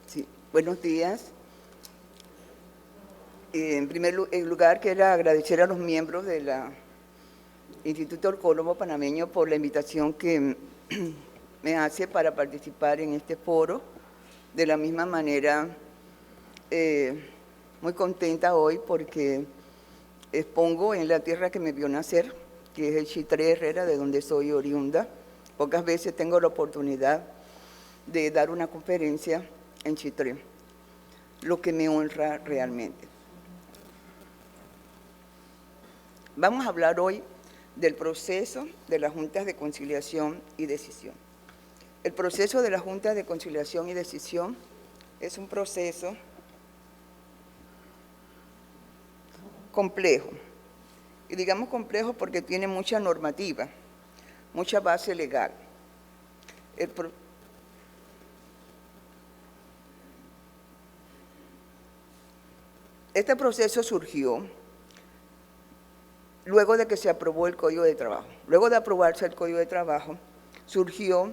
Sí, buenos días. En primer lugar, quiero agradecer a los miembros del Instituto Oncólogo Panameño por la invitación que me hace para participar en este foro. De la misma manera, muy contenta hoy porque expongo en la tierra que me vio nacer, que es el Chitré Herrera, de donde soy oriunda. Pocas veces tengo la oportunidad de dar una conferencia en Chitré, lo que me honra realmente. Vamos a hablar hoy del proceso de las juntas de conciliación y decisión. El proceso de las juntas de conciliación y decisión es un proceso complejo. Y digamos complejo porque tiene mucha normativa, mucha base legal. Este proceso surgió luego de que se aprobó el Código de Trabajo. Luego de aprobarse el Código de Trabajo, surgió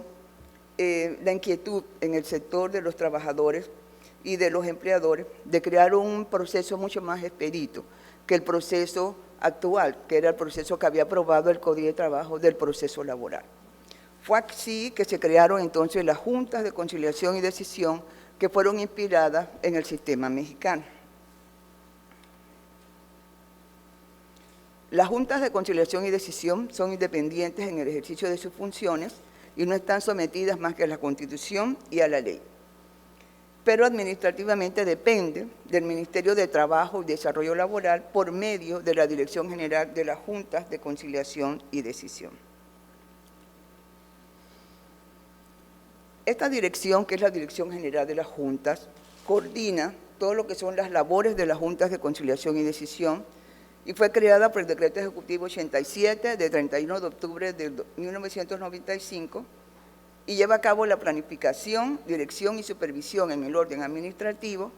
la inquietud en el sector de los trabajadores y de los empleadores de crear un proceso mucho más expedito que el proceso actual, que era el proceso que había aprobado el Código de Trabajo del proceso laboral. Fue así que se crearon entonces las juntas de conciliación y decisión que fueron inspiradas en el sistema mexicano. Las juntas de conciliación y decisión son independientes en el ejercicio de sus funciones y no están sometidas más que a la Constitución y a la ley. Pero administrativamente depende del Ministerio de Trabajo y Desarrollo Laboral por medio de la Dirección General de las Juntas de Conciliación y Decisión. Esta dirección, que es la Dirección General de las Juntas, coordina todo lo que son las labores de las Juntas de Conciliación y Decisión y fue creada por el Decreto Ejecutivo 87 de 31 de octubre de 1995 y lleva a cabo la planificación, dirección y supervisión en el orden administrativo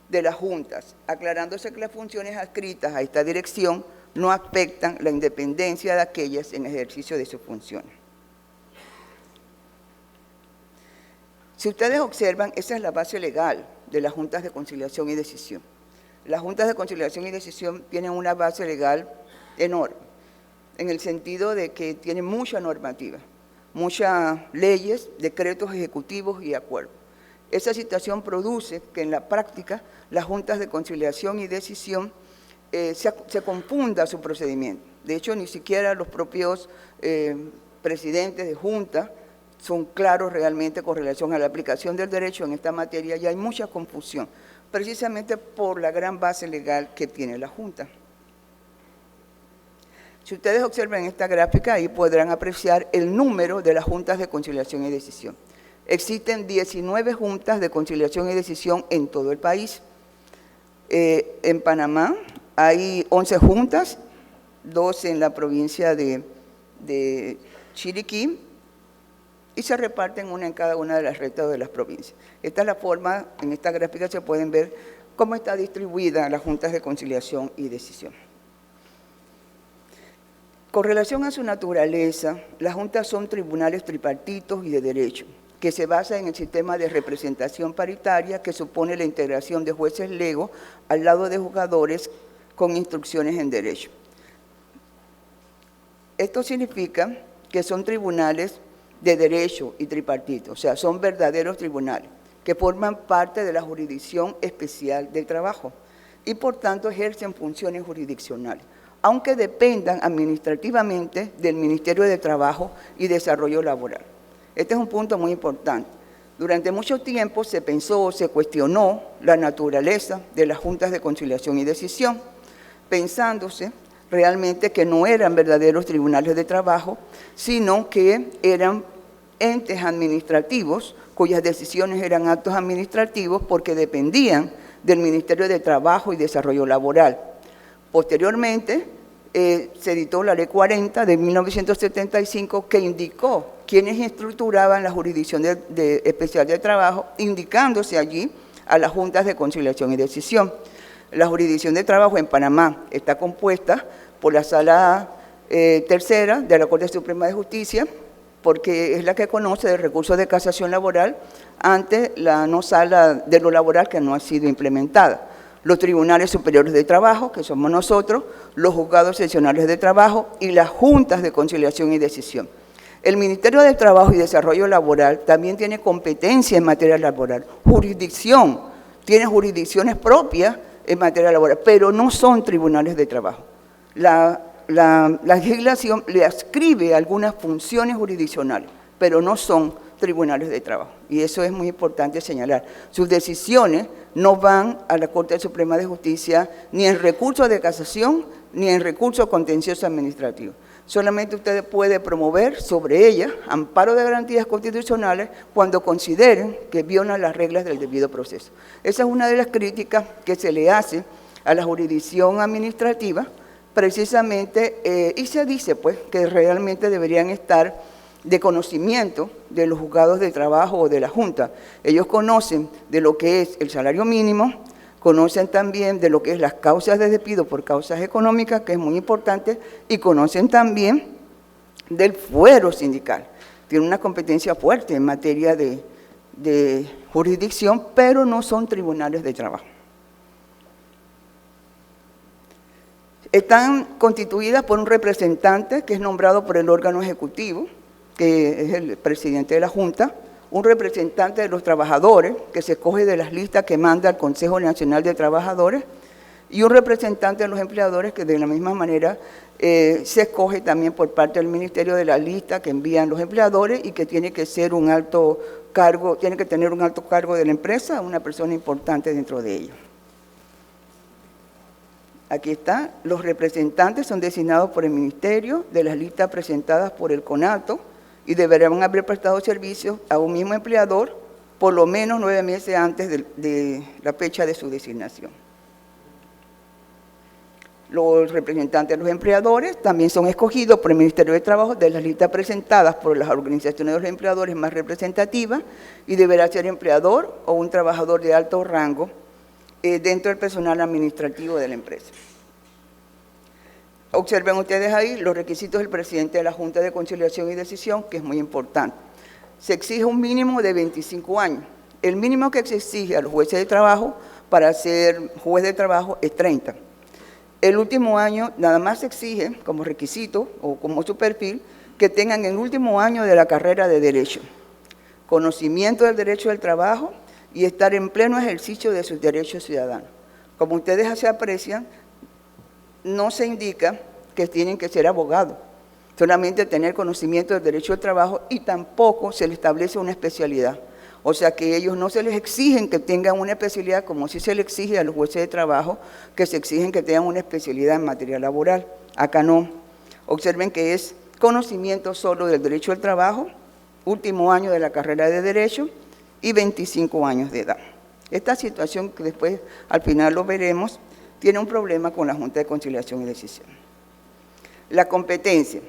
de las juntas, aclarándose que las funciones adscritas a esta dirección no afectan la independencia de aquellas en ejercicio de sus funciones. Si ustedes observan, esa es la base legal de las juntas de conciliación y decisión. Las juntas de conciliación y decisión tienen una base legal enorme, en el sentido de que tienen mucha normativa, muchas leyes, decretos ejecutivos y acuerdos. Esa situación produce que en la práctica las juntas de conciliación y decisión se confunda su procedimiento. De hecho, ni siquiera los propios presidentes de junta son claros realmente con relación a la aplicación del derecho en esta materia y hay mucha confusión, precisamente por la gran base legal que tiene la Junta. Si ustedes observan esta gráfica, ahí podrán apreciar el número de las juntas de conciliación y decisión. Existen 19 juntas de conciliación y decisión en todo el país. En Panamá hay 11 juntas, 12 en la provincia de Chiriquí, y se reparten una en cada una de las rectas de las provincias. Esta es la forma, en esta gráfica se pueden ver cómo está distribuida las juntas de conciliación y decisión. Con relación a su naturaleza, las juntas son tribunales tripartitos y de derecho, que se basa en el sistema de representación paritaria que supone la integración de jueces legos al lado de juzgadores con instrucciones en derecho. Esto significa que son tribunales de derecho y tripartito, o sea, son verdaderos tribunales que forman parte de la jurisdicción especial del trabajo y por tanto ejercen funciones jurisdiccionales, aunque dependan administrativamente del Ministerio de Trabajo y Desarrollo Laboral. Este es un punto muy importante. Durante mucho tiempo se pensó, se cuestionó la naturaleza de las juntas de conciliación y decisión, pensándose realmente que no eran verdaderos tribunales de trabajo, sino que eran entes administrativos cuyas decisiones eran actos administrativos porque dependían del Ministerio de Trabajo y Desarrollo Laboral. Posteriormente, se editó la Ley 40 de 1975 que indicó quiénes estructuraban la Jurisdicción Especial de Trabajo, indicándose allí a las juntas de conciliación y decisión. La Jurisdicción de Trabajo en Panamá está compuesta por la Sala Tercera de la Corte Suprema de Justicia, porque es la que conoce del recurso de casación laboral ante la no sala de lo laboral que no ha sido implementada. Los tribunales superiores de trabajo, que somos nosotros, los juzgados seccionales de trabajo y las juntas de conciliación y decisión. El Ministerio de Trabajo y Desarrollo Laboral también tiene competencia en materia laboral, jurisdicción, tiene jurisdicciones propias en materia laboral, pero no son tribunales de trabajo. La legislación le adscribe algunas funciones jurisdiccionales, pero no son tribunales de trabajo. Y eso es muy importante señalar. Sus decisiones no van a la Corte Suprema de Justicia ni en recurso de casación ni en recurso contencioso administrativo. Solamente usted puede promover sobre ella amparo de garantías constitucionales cuando consideren que violan las reglas del debido proceso. Esa es una de las críticas que se le hace a la jurisdicción administrativa, precisamente, y se dice pues que realmente deberían estar de conocimiento de los juzgados de trabajo o de la Junta. Ellos conocen de lo que es el salario mínimo, conocen también de lo que es las causas de despido por causas económicas, que es muy importante, y conocen también del fuero sindical. Tienen una competencia fuerte en materia de jurisdicción, pero no son tribunales de trabajo. Están constituidas por un representante que es nombrado por el órgano ejecutivo, que es el presidente de la Junta, un representante de los trabajadores, que se escoge de las listas que manda el Consejo Nacional de Trabajadores, y un representante de los empleadores, que de la misma manera se escoge también por parte del Ministerio de la lista que envían los empleadores y que tiene que ser un alto cargo, tiene que tener un alto cargo de la empresa, una persona importante dentro de ella. Aquí está, los representantes son designados por el Ministerio de las listas presentadas por el CONATO y deberán haber prestado servicio a un mismo empleador por lo menos 9 meses antes de la fecha de su designación. Los representantes de los empleadores también son escogidos por el Ministerio de Trabajo de las listas presentadas por las organizaciones de los empleadores más representativas y deberá ser empleador o un trabajador de alto rango dentro del personal administrativo de la empresa. Observen ustedes ahí los requisitos del presidente de la Junta de Conciliación y Decisión, que es muy importante. Se exige un mínimo de 25 años. El mínimo que se exige a los jueces de trabajo para ser juez de trabajo es 30. El último año nada más se exige como requisito o como su perfil que tengan el último año de la carrera de Derecho, conocimiento del derecho del trabajo y estar en pleno ejercicio de sus derechos ciudadanos. Como ustedes se aprecian, no se indica que tienen que ser abogados, solamente tener conocimiento del derecho del trabajo y tampoco se les establece una especialidad. O sea que ellos no se les exigen que tengan una especialidad como si se le exige a los jueces de trabajo que se exigen que tengan una especialidad en materia laboral. Acá no. Observen que es conocimiento solo del derecho del trabajo, último año de la carrera de Derecho y 25 años de edad. Esta situación, que después al final lo veremos, tiene un problema con la Junta de Conciliación y Decisión. La competencia.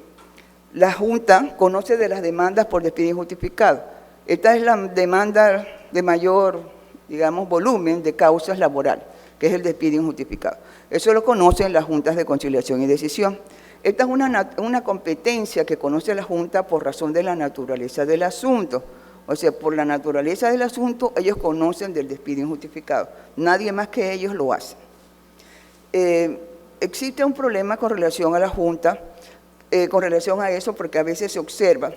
La Junta conoce de las demandas por despido injustificado. Esta es la demanda de mayor, digamos, volumen de causas laborales, que es el despido injustificado. Eso lo conocen las Juntas de Conciliación y Decisión. Esta es una competencia que conoce la Junta por razón de la naturaleza del asunto. O sea, por la naturaleza del asunto, ellos conocen del despido injustificado. Nadie más que ellos lo hace. Existe un problema con relación a la Junta, con relación a eso, porque a veces se observa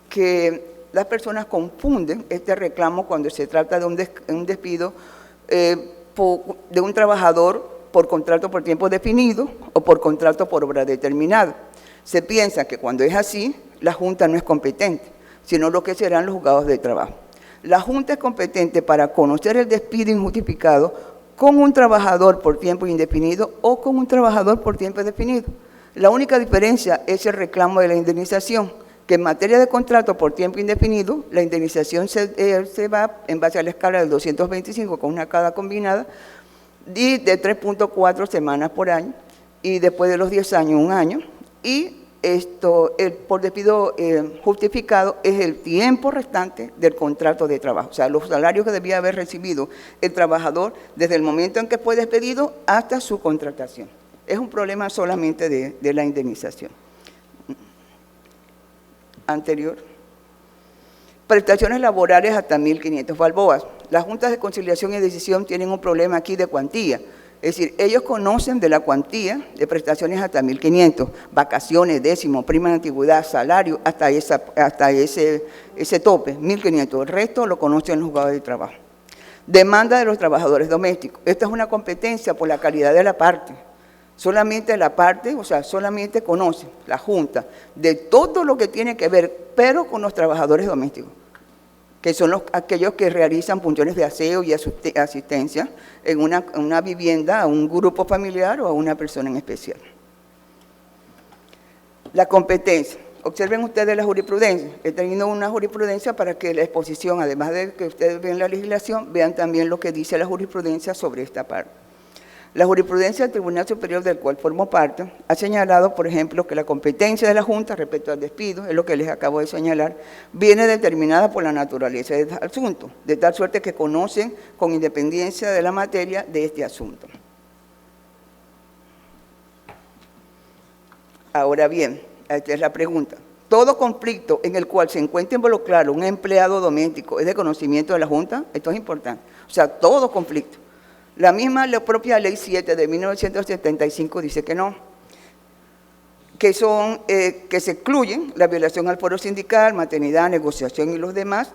que las personas confunden este reclamo cuando se trata de un despido de un trabajador por contrato por tiempo definido o por contrato por obra determinada. Se piensa que cuando es así, la Junta no es competente, sino lo que serán los juzgados de trabajo. La Junta es competente para conocer el despido injustificado con un trabajador por tiempo indefinido o con un trabajador por tiempo definido. La única diferencia es el reclamo de la indemnización, que en materia de contrato por tiempo indefinido, la indemnización se va en base a la escala del 225 con una cada combinada y de 3.4 semanas por año, y después de los 10 años, 1 año, y por despido justificado es el tiempo restante del contrato de trabajo, o sea, los salarios que debía haber recibido el trabajador desde el momento en que fue despedido hasta su contratación. Es un problema solamente de la indemnización. anterior. Prestaciones laborales hasta 1.500 balboas. Las juntas de conciliación y decisión tienen un problema aquí de cuantía. Es decir, ellos conocen de la cuantía de prestaciones hasta 1.500, vacaciones, décimo, prima de antigüedad, salario, hasta ese tope, 1.500. El resto lo conocen los juzgados de trabajo. Demanda de los trabajadores domésticos. Esta es una competencia por la calidad de la parte. Solamente la parte, o sea, solamente conoce la Junta de todo lo que tiene que ver, pero con los trabajadores domésticos, que son aquellos que realizan funciones de aseo y asistencia en una vivienda, a un grupo familiar o a una persona en especial. La competencia. Observen ustedes la jurisprudencia. He tenido una jurisprudencia para que la exposición, además de que ustedes vean la legislación, vean también lo que dice la jurisprudencia sobre esta parte. La jurisprudencia del Tribunal Superior, del cual formo parte, ha señalado, por ejemplo, que la competencia de la Junta respecto al despido, es lo que les acabo de señalar, viene determinada por la naturaleza del asunto, de tal suerte que conocen con independencia de la materia de este asunto. Ahora bien, esta es la pregunta. ¿Todo conflicto en el cual se encuentre involucrado un empleado doméstico es de conocimiento de la Junta? Esto es importante. O sea, todo conflicto. La propia Ley 7 de 1975 dice que no, que se excluyen la violación al foro sindical, maternidad, negociación y los demás,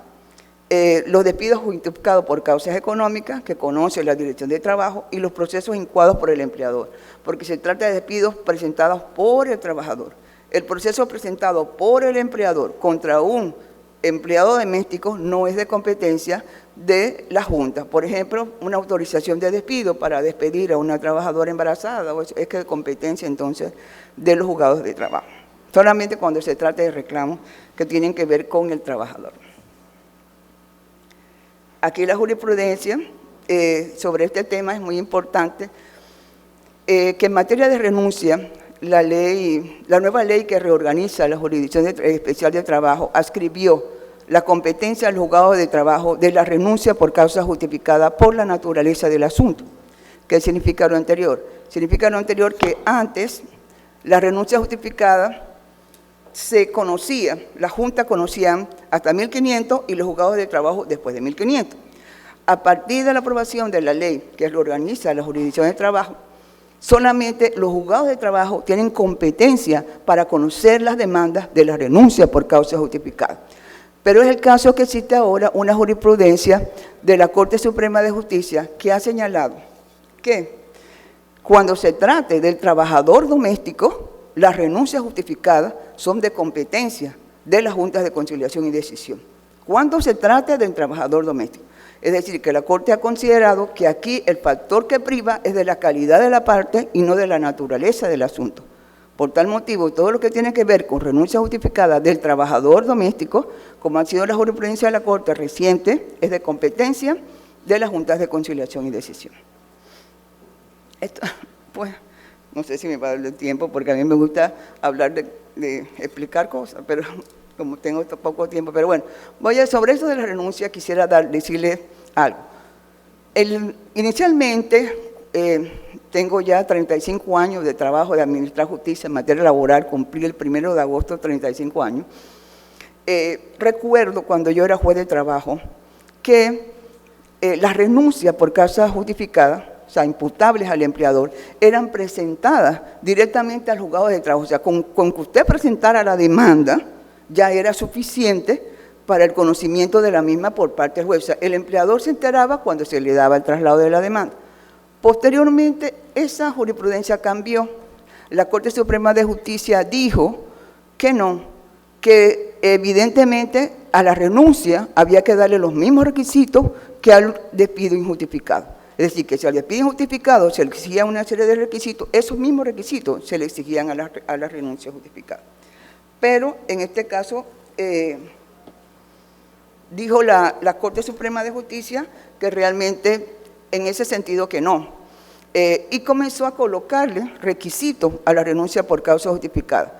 los despidos justificados por causas económicas que conoce la Dirección de Trabajo y los procesos incoados por el empleador, porque se trata de despidos presentados por el trabajador. El proceso presentado por el empleador contra un empleado doméstico no es de competencia de la Junta. Por ejemplo, una autorización de despido para despedir a una trabajadora embarazada, es que de competencia entonces de los juzgados de trabajo. Solamente cuando se trata de reclamos que tienen que ver con el trabajador. Aquí la jurisprudencia sobre este tema es muy importante, que en materia de renuncia, la nueva ley que reorganiza la Jurisdicción Especial de Trabajo adscribió la competencia al juzgado de trabajo de la renuncia por causa justificada por la naturaleza del asunto. ¿Qué significa lo anterior? Significa lo anterior que antes la renuncia justificada se conocía, la Junta conocía hasta 1.500 y los juzgados de trabajo después de 1.500. A partir de la aprobación de la ley que reorganiza la Jurisdicción de Trabajo, solamente los juzgados de trabajo tienen competencia para conocer las demandas de la renuncia por causa justificada. Pero es el caso que existe ahora una jurisprudencia de la Corte Suprema de Justicia que ha señalado que cuando se trate del trabajador doméstico, las renuncias justificadas son de competencia de las juntas de conciliación y decisión. Cuando se trate del trabajador doméstico. Es decir, que la Corte ha considerado que aquí el factor que priva es de la calidad de la parte y no de la naturaleza del asunto. Por tal motivo, todo lo que tiene que ver con renuncia justificada del trabajador doméstico, como ha sido la jurisprudencia de la Corte reciente, es de competencia de las juntas de conciliación y decisión. Esto, pues, no sé si me va a dar el tiempo, porque a mí me gusta hablar de explicar cosas, pero como tengo poco tiempo, pero bueno, sobre eso de la renuncia quisiera decirles algo. Inicialmente, tengo ya 35 años de trabajo de administrar justicia en materia laboral, cumplí el 1 de agosto 35 años. Recuerdo cuando yo era juez de trabajo que las renuncias por causa justificada, o sea, imputables al empleador, eran presentadas directamente al juzgado de trabajo. O sea, con que usted presentara la demanda, ya era suficiente para el conocimiento de la misma por parte del juez. O sea, el empleador se enteraba cuando se le daba el traslado de la demanda. Posteriormente, esa jurisprudencia cambió. La Corte Suprema de Justicia dijo que no, que evidentemente a la renuncia había que darle los mismos requisitos que al despido injustificado. Es decir, que si al despido injustificado se le exigía una serie de requisitos, esos mismos requisitos se le exigían a la renuncia justificada. Pero en este caso, dijo la Corte Suprema de Justicia que realmente en ese sentido que no. Y comenzó a colocarle requisitos a la renuncia por causa justificada.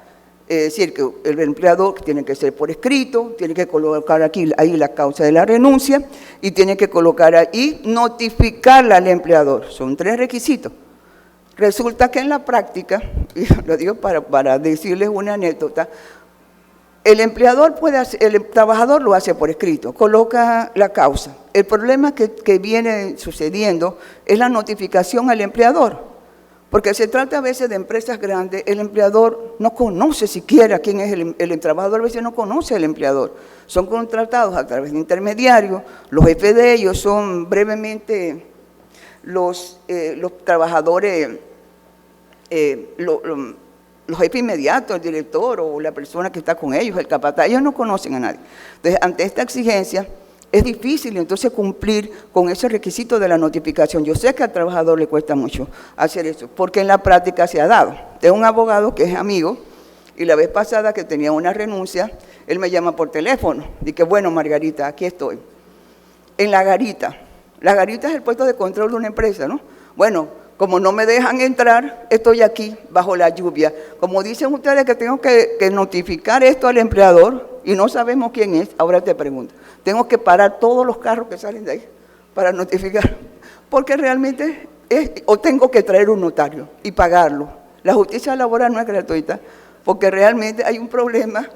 Es decir, que el empleador tiene que ser por escrito, tiene que colocar ahí la causa de la renuncia y tiene que colocar ahí notificarla al empleador. Son 3 requisitos. Resulta que en la práctica, y lo digo para decirles una anécdota, el trabajador lo hace por escrito, coloca la causa. El problema que viene sucediendo es la notificación al empleador, porque se trata a veces de empresas grandes, el empleador no conoce siquiera quién es el trabajador, a veces no conoce al empleador. Son contratados a través de intermediarios, los jefes de ellos son brevemente los trabajadores, los jefes inmediatos, el director o la persona que está con ellos, el capataz, ellos no conocen a nadie. Entonces, ante esta exigencia, es difícil entonces cumplir con ese requisito de la notificación. Yo sé que al trabajador le cuesta mucho hacer eso, porque en la práctica se ha dado. Tengo un abogado que es amigo, y la vez pasada que tenía una renuncia, él me llama por teléfono, y que bueno, Margarita, aquí estoy. En la garita. La garita es el puesto de control de una empresa, ¿no? Bueno, como no me dejan entrar, estoy aquí bajo la lluvia. Como dicen ustedes que tengo que notificar esto al empleador y no sabemos quién es, ahora te pregunto. Tengo que parar todos los carros que salen de ahí para notificar. Porque realmente o tengo que traer un notario y pagarlo. La justicia laboral no es gratuita porque realmente hay un problema,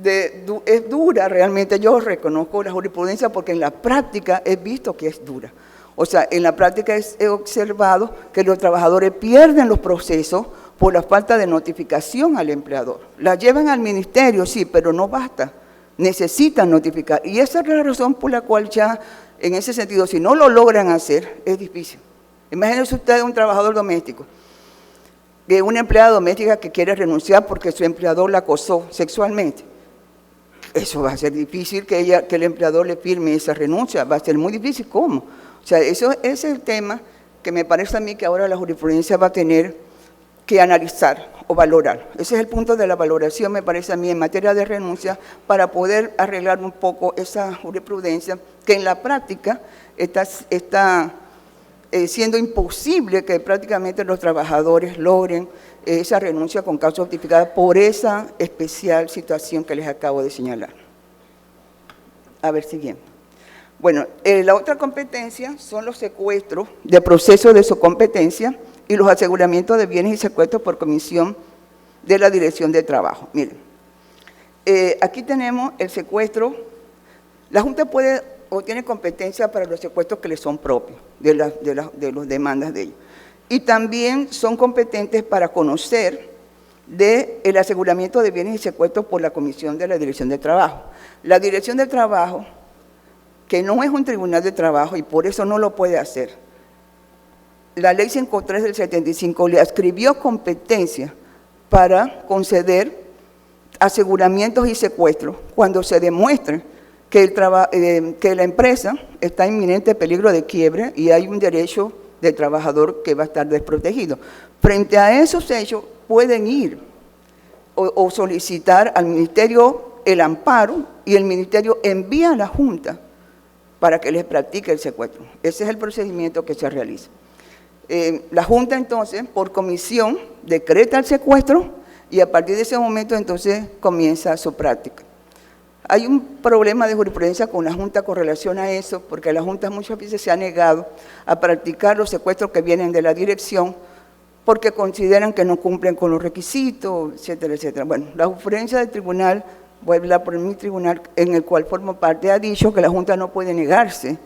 es dura realmente. Yo reconozco la jurisprudencia porque en la práctica he visto que es dura. O sea, en la práctica he observado que los trabajadores pierden los procesos por la falta de notificación al empleador. La llevan al ministerio, sí, pero no basta. Necesitan notificar. Y esa es la razón por la cual ya, en ese sentido, si no lo logran hacer, es difícil. Imagínense ustedes un trabajador doméstico, una empleada doméstica que quiere renunciar porque su empleador la acosó sexualmente. Eso va a ser difícil que el empleador le firme esa renuncia, va a ser muy difícil. ¿Cómo? O sea, ese es el tema que me parece a mí que ahora la jurisprudencia va a tener que analizar o valorar. Ese es el punto de la valoración, me parece a mí, en materia de renuncia, para poder arreglar un poco esa jurisprudencia que en la práctica está siendo imposible que prácticamente los trabajadores logren esa renuncia con causa justificada por esa especial situación que les acabo de señalar. A ver, siguiente. Bueno, la otra competencia son los secuestros de proceso de su competencia y los aseguramientos de bienes y secuestros por comisión de la Dirección de Trabajo. Miren, aquí tenemos el secuestro. La Junta puede o tiene competencia para los secuestros que le son propios de las demandas de ellos. Y también son competentes para conocer del aseguramiento de bienes y secuestros por la comisión de la Dirección de Trabajo. La Dirección de Trabajo, que no es un tribunal de trabajo y por eso no lo puede hacer. La ley 5.3 del 75 le adscribió competencia para conceder aseguramientos y secuestros cuando se demuestre que la empresa está en inminente peligro de quiebre y hay un derecho del trabajador que va a estar desprotegido. Frente a esos hechos pueden ir o solicitar al ministerio el amparo y el ministerio envía a la Junta para que les practique el secuestro. Ese es el procedimiento que se realiza. La Junta entonces, por comisión, decreta el secuestro y a partir de ese momento entonces comienza su práctica. Hay un problema de jurisprudencia con la Junta con relación a eso, porque la Junta muchas veces se ha negado a practicar los secuestros que vienen de la dirección porque consideran que no cumplen con los requisitos, etcétera, etcétera. Bueno, la jurisprudencia del tribunal, voy a hablar por mi tribunal, en el cual formo parte, ha dicho que la Junta no puede negarse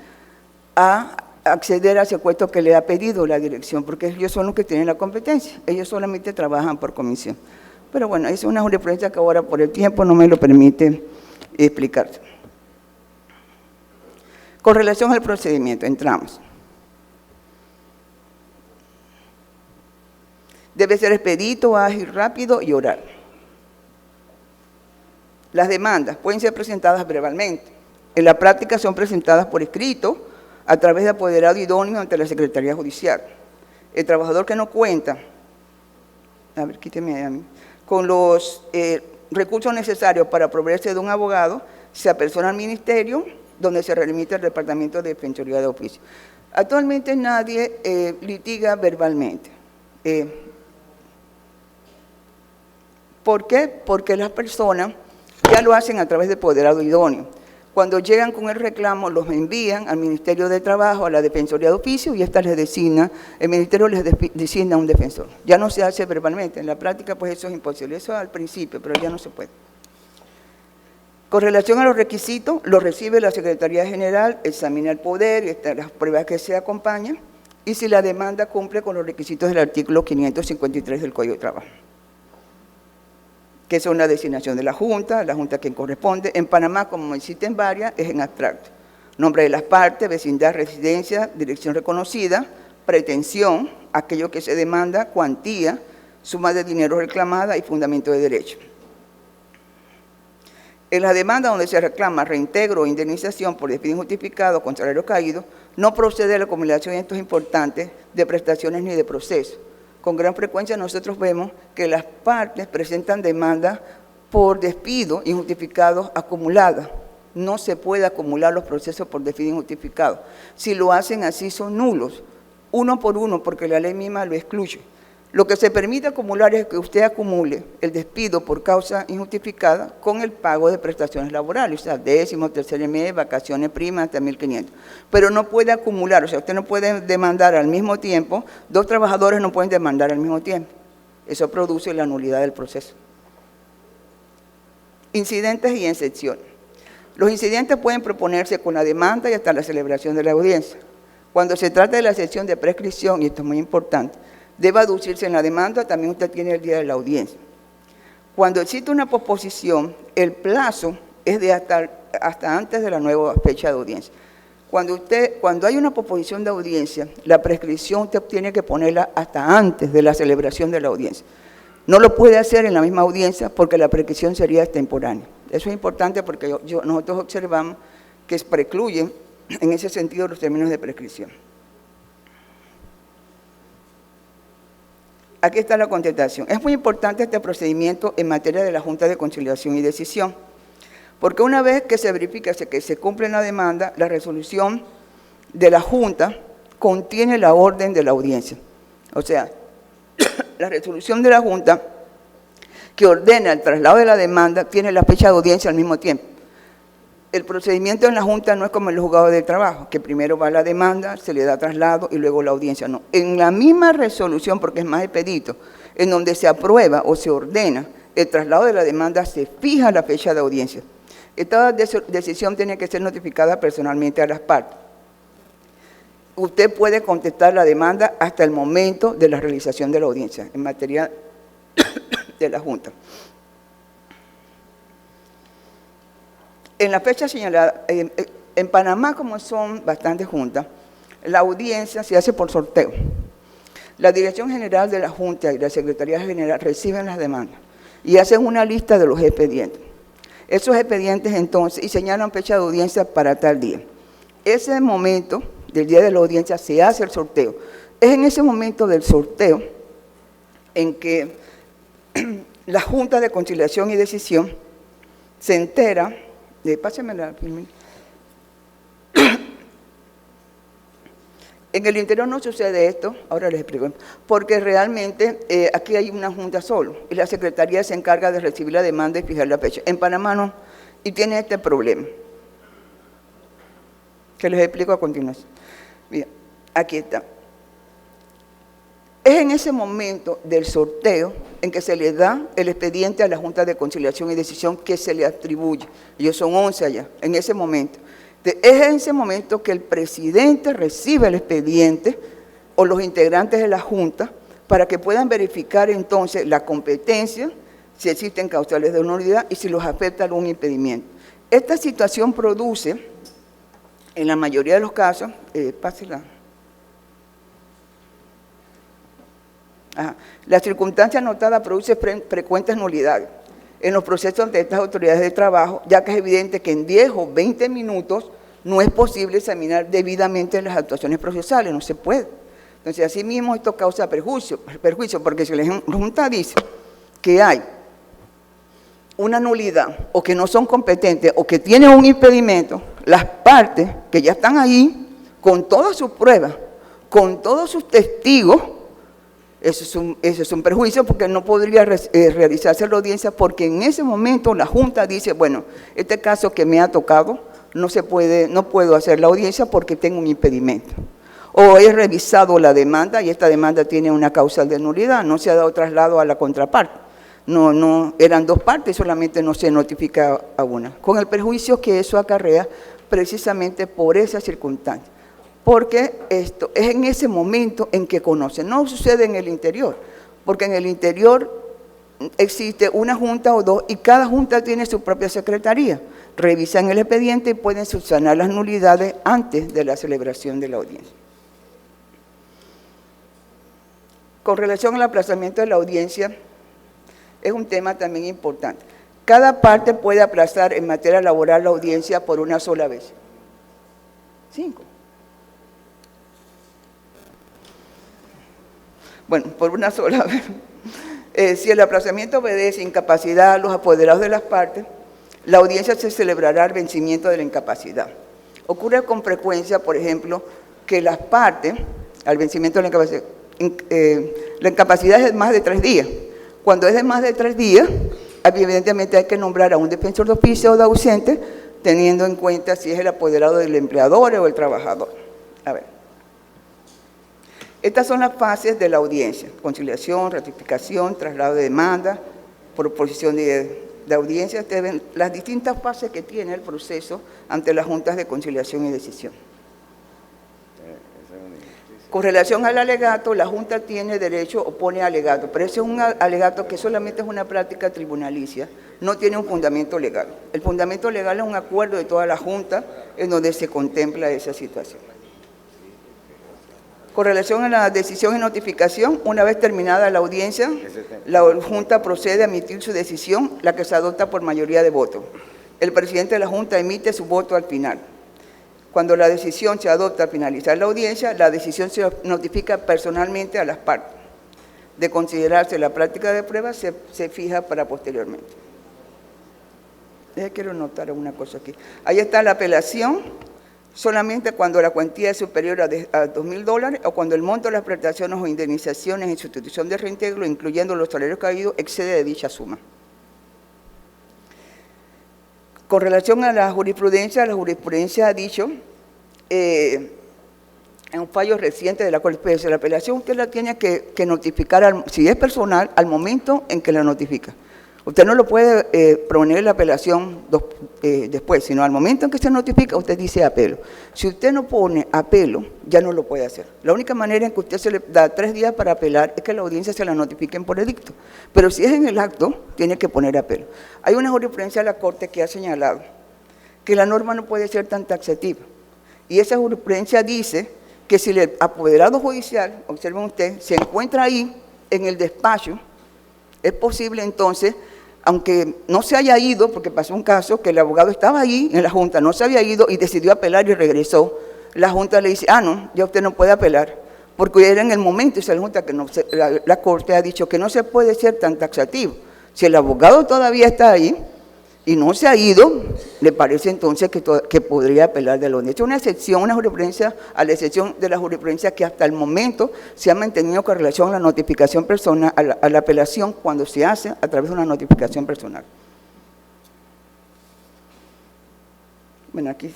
a acceder al secuestro que le ha pedido la dirección, porque ellos son los que tienen la competencia, ellos solamente trabajan por comisión. Pero bueno, es una jurisprudencia que ahora por el tiempo no me lo permite explicar. Con relación al procedimiento, entramos. Debe ser expedito, ágil, rápido y oral. Las demandas pueden ser presentadas verbalmente. En la práctica son presentadas por escrito a través de apoderado idóneo ante la Secretaría Judicial. El trabajador que no cuenta, a ver, quíteme a mí, con los recursos necesarios para proveerse de un abogado, se apersona al ministerio, donde se remite al Departamento de Defensoría de Oficio. Actualmente nadie litiga verbalmente. ¿Por qué? Porque las personas ya lo hacen a través de apoderado idóneo. Cuando llegan con el reclamo, los envían al Ministerio de Trabajo, a la Defensoría de Oficio, y esta les designa, el Ministerio les designa un defensor. Ya no se hace verbalmente, en la práctica pues eso es imposible, eso al principio, pero ya no se puede. Con relación a los requisitos, los recibe la Secretaría General, examina el poder, las pruebas que se acompañan, y si la demanda cumple con los requisitos del artículo 553 del Código de Trabajo, que son la designación de la Junta quien corresponde. En Panamá, como existen varias, es en abstracto. Nombre de las partes, vecindad, residencia, dirección reconocida, pretensión, aquello que se demanda, cuantía, suma de dinero reclamada y fundamento de derecho. En la demanda donde se reclama reintegro o indemnización por despido injustificado con salario caído, no procede a la acumulación, esto es importante, de prestaciones ni de proceso. Con gran frecuencia nosotros vemos que las partes presentan demandas por despido injustificado acumuladas. No se puede acumular los procesos por despido injustificado. Si lo hacen así son nulos, uno por uno, porque la ley misma lo excluye. Lo que se permite acumular es que usted acumule el despido por causa injustificada con el pago de prestaciones laborales, o sea, décimo, tercer mes, vacaciones primas, hasta 1.500. Pero no puede acumular, o sea, usted no puede demandar al mismo tiempo, dos trabajadores no pueden demandar al mismo tiempo. Eso produce la nulidad del proceso. Incidentes y excepciones. Los incidentes pueden proponerse con la demanda y hasta la celebración de la audiencia. Cuando se trata de la excepción de prescripción, y esto es muy importante, debe aducirse en la demanda, también usted tiene el día de la audiencia. Cuando existe una posposición, el plazo es de hasta antes de la nueva fecha de audiencia. Cuando hay una posposición de audiencia, la prescripción usted tiene que ponerla hasta antes de la celebración de la audiencia. No lo puede hacer en la misma audiencia porque la prescripción sería extemporánea. Eso es importante porque nosotros observamos que precluyen en ese sentido los términos de prescripción. Aquí está la contestación. Es muy importante este procedimiento en materia de la Junta de Conciliación y Decisión, porque una vez que se verifica que se cumple la demanda, la resolución de la Junta contiene la orden de la audiencia. O sea, la resolución de la Junta que ordena el traslado de la demanda tiene la fecha de audiencia al mismo tiempo. El procedimiento en la Junta no es como en los juzgados de trabajo, que primero va la demanda, se le da traslado y luego la audiencia. No, en la misma resolución, porque es más expedito, en donde se aprueba o se ordena el traslado de la demanda, se fija la fecha de audiencia. Esta decisión tiene que ser notificada personalmente a las partes. Usted puede contestar la demanda hasta el momento de la realización de la audiencia en materia de la Junta. En la fecha señalada, en Panamá, como son bastantes juntas, la audiencia se hace por sorteo. La Dirección General de la Junta y la Secretaría General reciben las demandas y hacen una lista de los expedientes. Esos expedientes entonces, y señalan fecha de audiencia para tal día. Ese momento del día de la audiencia se hace el sorteo. Es en ese momento del sorteo en que la Junta de Conciliación y Decisión se entera. Pásenmela. En el interior no sucede esto, ahora les explico, porque realmente aquí hay una junta solo y la Secretaría se encarga de recibir la demanda y fijar la fecha. En Panamá no, y tiene este problema, que les explico a continuación. Bien, aquí está. Es en ese momento del sorteo en que se le da el expediente a la Junta de Conciliación y Decisión que se le atribuye. Ellos son 11 allá, en ese momento. Es en ese momento que el presidente recibe el expediente o los integrantes de la Junta para que puedan verificar entonces la competencia, si existen causales de nulidad y si los afecta algún impedimento. Esta situación produce, en la mayoría de los casos, pásela. La circunstancia anotada produce frecuentes nulidades en los procesos de estas autoridades de trabajo, ya que es evidente que en 10 o 20 minutos no es posible examinar debidamente las actuaciones procesales, no se puede. Entonces, asimismo, esto causa perjuicio, porque si la Junta dice que hay una nulidad o que no son competentes o que tienen un impedimento, las partes que ya están ahí, con todas sus pruebas, con todos sus testigos, eso es un perjuicio porque no podría realizarse la audiencia porque en ese momento la Junta dice, bueno, este caso que me ha tocado no puedo hacer la audiencia porque tengo un impedimento. O he revisado la demanda y esta demanda tiene una causal de nulidad, no se ha dado traslado a la contraparte. No eran dos partes, solamente no se notifica a una, con el perjuicio que eso acarrea precisamente por esa circunstancia, porque esto es en ese momento en que conocen, no sucede en el interior, porque en el interior existe una junta o dos y cada junta tiene su propia secretaría, revisan el expediente y pueden subsanar las nulidades antes de la celebración de la audiencia. Con relación al aplazamiento de la audiencia, es un tema también importante. Cada parte puede aplazar en materia laboral la audiencia por una sola vez. 5. Bueno, por una sola vez. Si el aplazamiento obedece incapacidad a los apoderados de las partes, la audiencia se celebrará al vencimiento de la incapacidad. Ocurre con frecuencia, por ejemplo, que las partes, al vencimiento de la incapacidad es de más de 3 días. Cuando es de más de 3 días, evidentemente hay que nombrar a un defensor de oficio o de ausente, teniendo en cuenta si es el apoderado del empleador o el trabajador. A ver. Estas son las fases de la audiencia: conciliación, ratificación, traslado de demanda, proposición de audiencia. Ustedes ven las distintas fases que tiene el proceso ante las juntas de conciliación y decisión. Con relación al alegato, la Junta tiene derecho o pone alegato, pero ese es un alegato que solamente es una práctica tribunalicia, no tiene un fundamento legal. El fundamento legal es un acuerdo de toda la Junta en donde se contempla esa situación. Con relación a la decisión y notificación, una vez terminada la audiencia, la Junta procede a emitir su decisión, la que se adopta por mayoría de votos. El presidente de la Junta emite su voto al final. Cuando la decisión se adopta al finalizar la audiencia, la decisión se notifica personalmente a las partes. De considerarse la práctica de prueba, se fija para posteriormente. Quiero notar una cosa aquí. Ahí está la apelación, solamente cuando la cuantía es superior a $2.000 o cuando el monto de las prestaciones o indemnizaciones en sustitución de reintegro, incluyendo los salarios caídos, excede de dicha suma. Con relación a la jurisprudencia ha dicho, en un fallo reciente de la Corte de la apelación, usted la tiene que notificar, si es personal, al momento en que la notifica. Usted no lo puede proponer la apelación después, sino al momento en que se notifica, usted dice apelo. Si usted no pone apelo, ya no lo puede hacer. La única manera en que usted se le da 3 días para apelar es que la audiencia se la notifiquen por edicto. Pero si es en el acto, tiene que poner apelo. Hay una jurisprudencia de la Corte que ha señalado que la norma no puede ser tan taxativa. Y esa jurisprudencia dice que si el apoderado judicial, observen ustedes, se encuentra ahí en el despacho, es posible entonces, aunque no se haya ido, porque pasó un caso que el abogado estaba ahí en la Junta, no se había ido y decidió apelar y regresó, la Junta le dice, no, ya usted no puede apelar, porque era en el momento, y la Junta que no, la Corte ha dicho que no se puede ser tan taxativo. Si el abogado todavía está ahí y no se ha ido, le parece entonces que podría apelar de la audiencia. Es una excepción, una jurisprudencia, a la excepción de la jurisprudencia que hasta el momento se ha mantenido con relación a la notificación personal, a la apelación cuando se hace a través de una notificación personal. Bueno, aquí,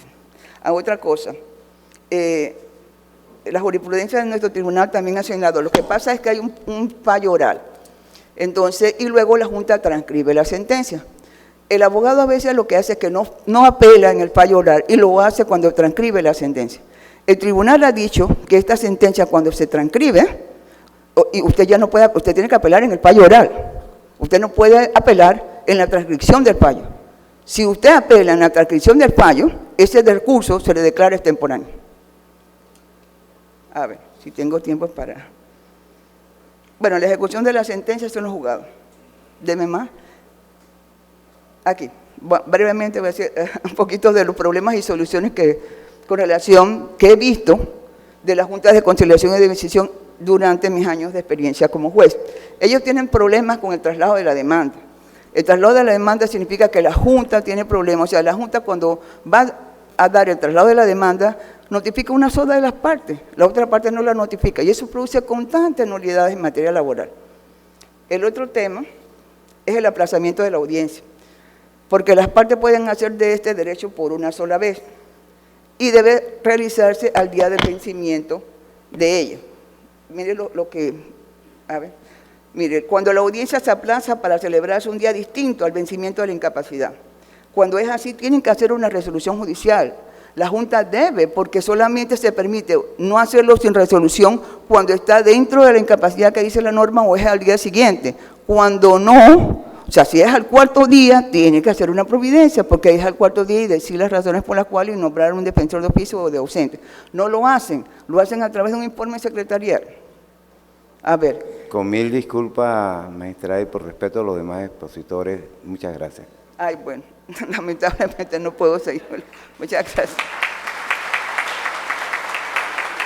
otra cosa. La jurisprudencia de nuestro tribunal también ha señalado, lo que pasa es que hay un fallo oral, entonces, y luego la Junta transcribe la sentencia. El abogado a veces lo que hace es que no apela en el fallo oral y lo hace cuando transcribe la sentencia. El tribunal ha dicho que esta sentencia cuando se transcribe, y usted ya no puede, usted tiene que apelar en el fallo oral, usted no puede apelar en la transcripción del fallo. Si usted apela en la transcripción del fallo, ese recurso se le declara extemporáneo. A ver, si tengo tiempo para... Bueno, la ejecución de la sentencia son los juzgados. Deme más. Aquí, brevemente voy a decir un poquito de los problemas y soluciones con relación que he visto de las juntas de conciliación y de decisión durante mis años de experiencia como juez. Ellos tienen problemas con el traslado de la demanda. El traslado de la demanda significa que la Junta tiene problemas, o sea, la Junta cuando va a dar el traslado de la demanda, notifica una sola de las partes, la otra parte no la notifica, y eso produce constantes nulidades en materia laboral. El otro tema es el aplazamiento de la audiencia, porque las partes pueden hacer de este derecho por una sola vez, y debe realizarse al día del vencimiento de ella. Mire lo que, a ver, Mire, cuando la audiencia se aplaza para celebrarse un día distinto al vencimiento de la incapacidad. Cuando es así, tienen que hacer una resolución judicial. La Junta debe, porque solamente se permite no hacerlo sin resolución cuando está dentro de la incapacidad que dice la norma o es al día siguiente. Cuando no, o sea, si es al cuarto día, tiene que hacer una providencia, porque es al cuarto día y decir las razones por las cuales y nombrar un defensor de oficio o de ausente. No lo hacen a través de un informe secretarial. A ver. Con mil disculpas, magistrada, y por respeto a los demás expositores, muchas gracias. Ay, bueno, lamentablemente no puedo seguir. Muchas gracias.